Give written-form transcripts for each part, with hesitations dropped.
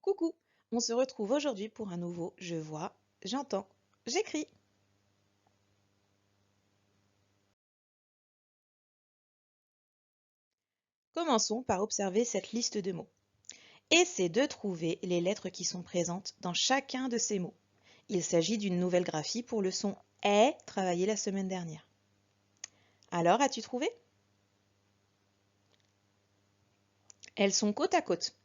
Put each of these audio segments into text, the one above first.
Coucou, on se retrouve aujourd'hui pour un nouveau Je vois, j'entends, j'écris. Commençons par observer cette liste de mots. Essaie de trouver les lettres qui sont présentes dans chacun de ces mots. Il s'agit d'une nouvelle graphie pour le son est travaillé la semaine dernière. Alors, as-tu trouvé? Elles sont côte à côte.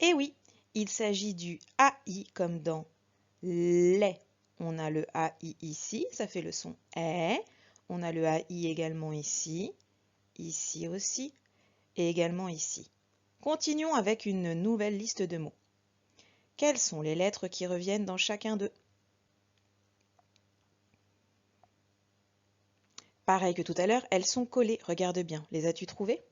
Eh oui, il s'agit du AI comme dans les. On a le AI ici, ça fait le son est. On a le AI également ici aussi, et également ici. Continuons avec une nouvelle liste de mots. Quelles sont les lettres qui reviennent dans chacun d'eux? Pareil que tout à l'heure, elles sont collées. Regarde bien, les as-tu trouvées?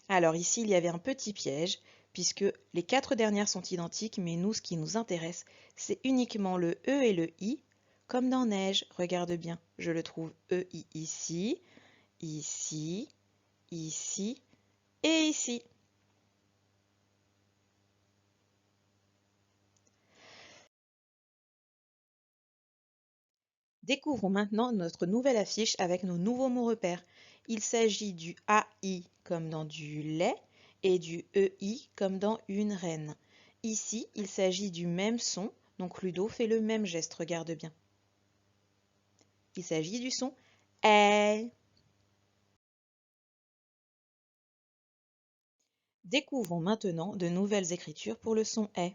Alors ici, il y avait un petit piège, puisque les 4 dernières sont identiques, mais nous, ce qui nous intéresse, c'est uniquement le E et le I, comme dans neige. Regarde bien, je le trouve EI ici, ici, ici et ici. Découvrons maintenant notre nouvelle affiche avec nos nouveaux mots repères. Il s'agit du AI comme dans du lait et du EI comme dans une reine. Ici, il s'agit du même son, donc Ludo fait le même geste, regarde bien. Il s'agit du son est. Découvrons maintenant de nouvelles écritures pour le son est.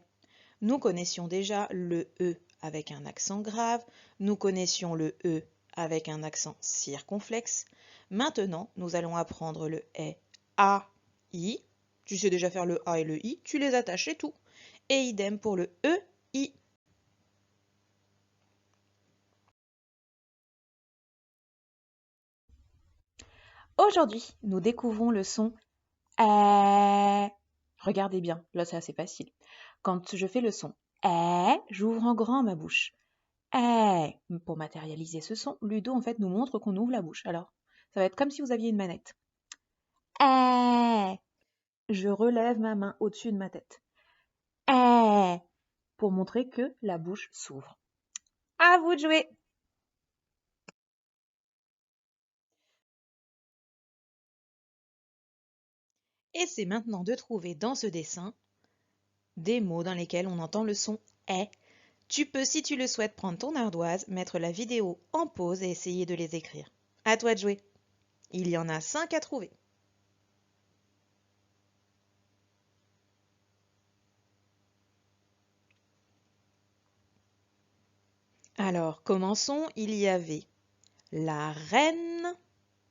Nous connaissions déjà le E avec un accent grave, nous connaissions le E avec un accent circonflexe. Maintenant, nous allons apprendre le E A, I. Tu sais déjà faire le A et le I, tu les attaches et tout. Et idem pour le E, I. Aujourd'hui, nous découvrons le son E. Regardez bien, là c'est assez facile. Quand je fais le son E, j'ouvre en grand ma bouche. Eh, pour matérialiser ce son, Ludo en fait nous montre qu'on ouvre la bouche. Alors, ça va être comme si vous aviez une manette. Eh, je relève ma main au-dessus de ma tête. Eh, pour montrer que la bouche s'ouvre. À vous de jouer. Essaie maintenant de trouver dans ce dessin des mots dans lesquels on entend le son eh. Tu peux, si tu le souhaites, prendre ton ardoise, mettre la vidéo en pause et essayer de les écrire. À toi de jouer. Il y en a 5 à trouver. Alors, commençons. Il y avait la reine,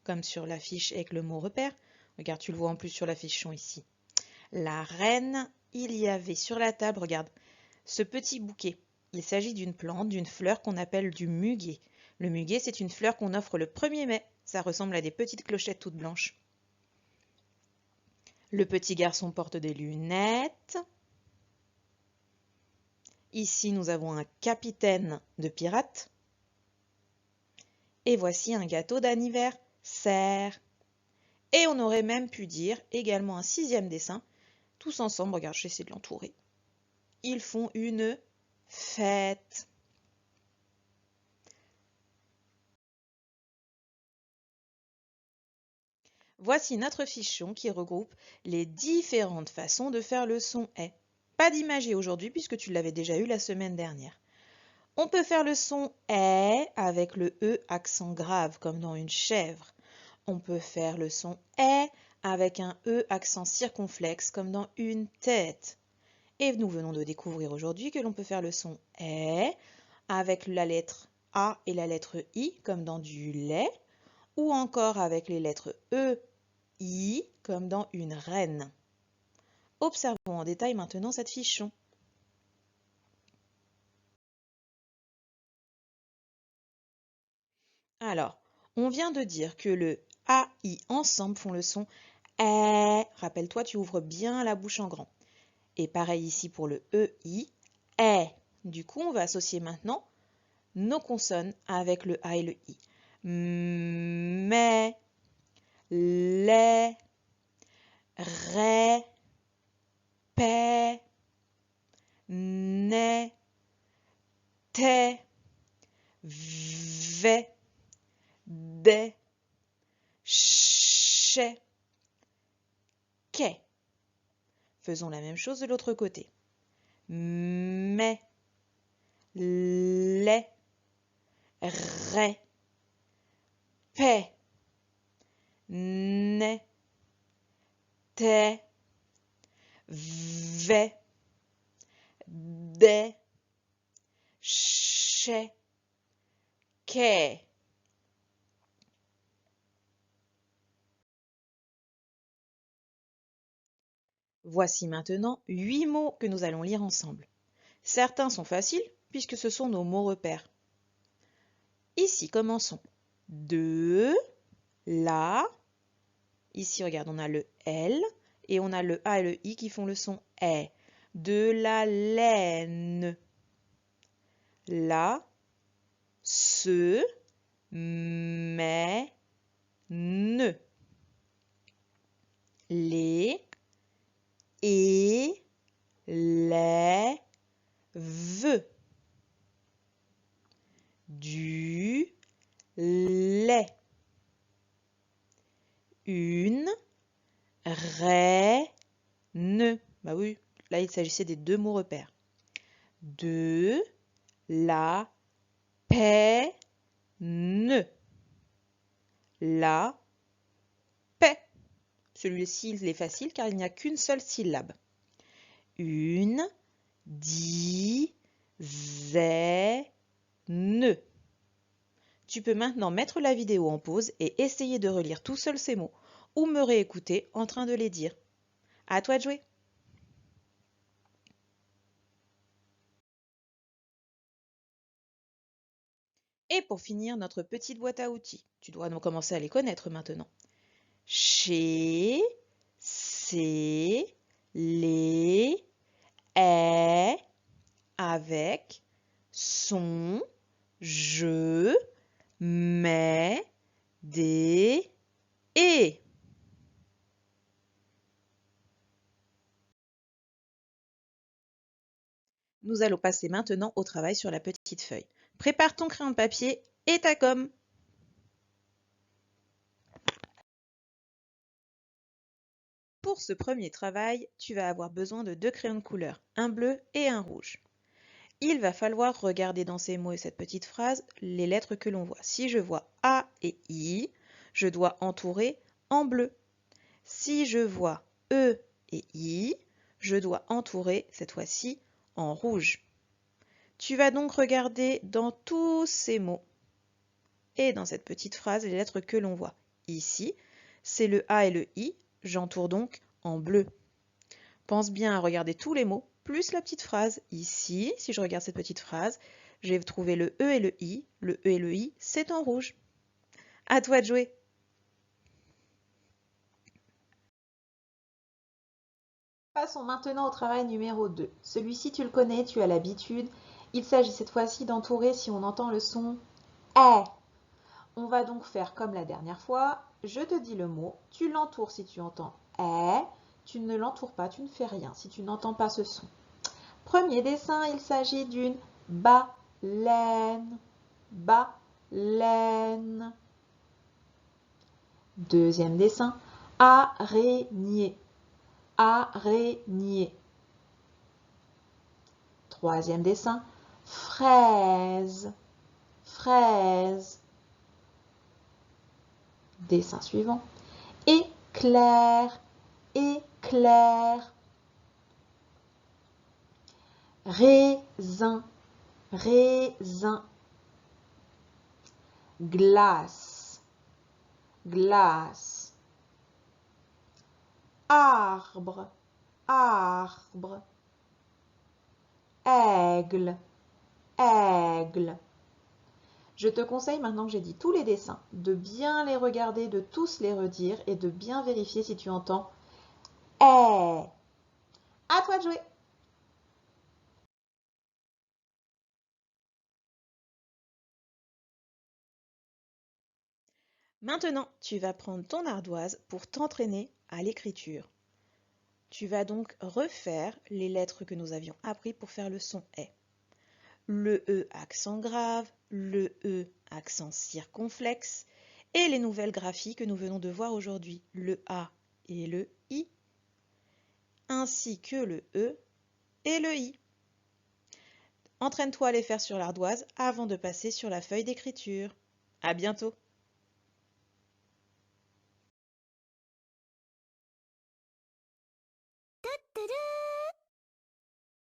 comme sur l'affiche avec le mot repère. Regarde, tu le vois en plus sur l'affichon ici. La reine, il y avait sur la table, regarde, ce petit bouquet. Il s'agit d'une plante, d'une fleur qu'on appelle du muguet. Le muguet, c'est une fleur qu'on offre le 1er mai. Ça ressemble à des petites clochettes toutes blanches. Le petit garçon porte des lunettes. Ici, nous avons un capitaine de pirates. Et voici un gâteau d'anniversaire. Et on aurait même pu dire également un 6e dessin. Tous ensemble, regarde, j'essaie de l'entourer. Ils font une fête. Voici notre fichion qui regroupe les différentes façons de faire le son est. Pas d'imagier aujourd'hui puisque tu l'avais déjà eu la semaine dernière. On peut faire le son est avec le E accent grave comme dans une chèvre. On peut faire le son est avec un E accent circonflexe comme dans une tête. Et nous venons de découvrir aujourd'hui que l'on peut faire le son est avec la lettre A et la lettre I comme dans du lait ou encore avec les lettres E, I comme dans une reine. Observons en détail maintenant cette fichon. Alors, on vient de dire que le A, I ensemble font le son est. Rappelle-toi, tu ouvres bien la bouche en grand. Et pareil ici pour le E, I, est. Du coup, on va associer maintenant nos consonnes avec le A et le I. Mais, les, ré, pé, né, té, vé, dé, ché, quai. Faisons la même chose de l'autre côté. Mais, lait, ré, pé, né, té, vé, dé, ché, quai. Voici maintenant 8 mots que nous allons lire ensemble. Certains sont faciles puisque ce sont nos mots repères. Ici, commençons. De, la. Ici, regarde, on a le L et on a le A et le I qui font le son E. De la laine. La, se, mais, ne. Les, et, les, veut. Du lait. Une reine. Bah oui, là il s'agissait des deux mots repères. De la peine. La paix. Celui-ci il est facile car il n'y a qu'une seule syllabe. Une dizaine. Tu peux maintenant mettre la vidéo en pause et essayer de relire tout seul ces mots ou me réécouter en train de les dire. À toi de jouer! Et pour finir, notre petite boîte à outils. Tu dois commencer à les connaître maintenant. Chez, c'est, les, est, avec, son, je, mais, des, et. Nous allons passer maintenant au travail sur la petite feuille. Prépare ton crayon de papier et ta gomme. Pour ce premier travail, tu vas avoir besoin de 2 crayons de couleur, un bleu et un rouge. Il va falloir regarder dans ces mots et cette petite phrase les lettres que l'on voit. Si je vois A et I, je dois entourer en bleu. Si je vois E et I, je dois entourer cette fois-ci en rouge. Tu vas donc regarder dans tous ces mots et dans cette petite phrase les lettres que l'on voit. Ici, c'est le A et le I, j'entoure donc en bleu. Pense bien à regarder tous les mots, plus la petite phrase. Ici, si je regarde cette petite phrase, j'ai trouvé le E et le I. Le E et le I, c'est en rouge. À toi de jouer! Passons maintenant au travail numéro 2. Celui-ci, tu le connais, tu as l'habitude. Il s'agit cette fois-ci d'entourer si on entend le son « est ». On va donc faire comme la dernière fois. Je te dis le mot, tu l'entoures si tu entends « est ». Tu ne l'entoures pas, tu ne fais rien si tu n'entends pas ce son. Premier dessin, il s'agit d'une baleine. Baleine. Deuxième dessin, araignée. Araignée. Troisième dessin, fraise. Fraise. Dessin suivant, éclair. Éclair. Raisin. Raisin. Glace. Glace. Arbre. Arbre. Aigle. Aigle. Je te conseille, maintenant que j'ai dit tous les dessins, de bien les regarder, de tous les redire et de bien vérifier si tu entends « est ». À toi de jouer! Maintenant, tu vas prendre ton ardoise pour t'entraîner à l'écriture. Tu vas donc refaire les lettres que nous avions appris pour faire le son « est ». Le E accent grave, le E accent circonflexe et les nouvelles graphies que nous venons de voir aujourd'hui, le A et le I, ainsi que le E et le I. Entraîne-toi à les faire sur l'ardoise avant de passer sur la feuille d'écriture. À bientôt! Du-du-du.